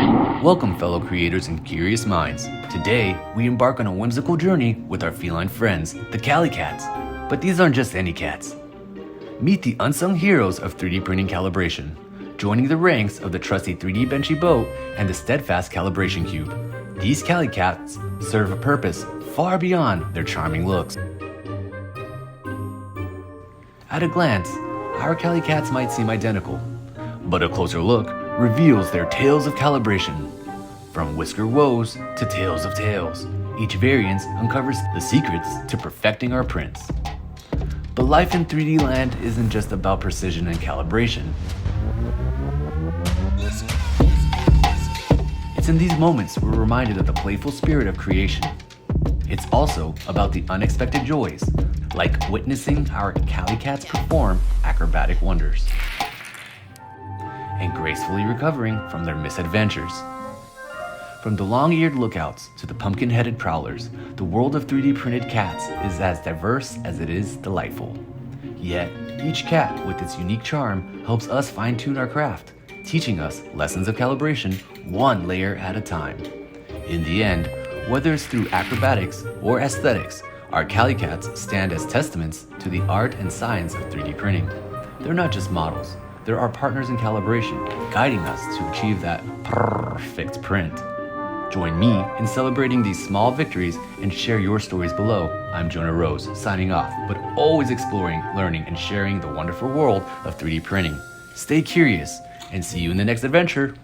Welcome, fellow creators and curious minds. Today, we embark on a whimsical journey with our feline friends, the Cali Cats. But these aren't just any cats. Meet the unsung heroes of 3D printing calibration, joining the ranks of the trusty 3D Benchy boat and the steadfast calibration cube. These Cali Cats serve a purpose far beyond their charming looks. At a glance, our Cali Cats might seem identical, but a closer look reveals their tales of calibration. From whisker woes to tales of tales, each variance uncovers the secrets to perfecting our prints. But life in 3D land isn't just about precision and calibration. It's in these moments we're reminded of the playful spirit of creation. It's also about the unexpected joys, like witnessing our Cali Cats perform acrobatic wonders, and gracefully recovering from their misadventures. From the long-eared lookouts to the pumpkin-headed prowlers, the world of 3D printed cats is as diverse as it is delightful. Yet, each cat with its unique charm helps us fine-tune our craft, teaching us lessons of calibration one layer at a time. In the end, whether it's through acrobatics or aesthetics, our Cali Cats stand as testaments to the art and science of 3D printing. They're not just models, they're our partners in calibration, guiding us to achieve that perfect print. Join me in celebrating these small victories and share your stories below. I'm Jona Rose, signing off, but always exploring, learning, and sharing the wonderful world of 3D printing. Stay curious, and see you in the next adventure.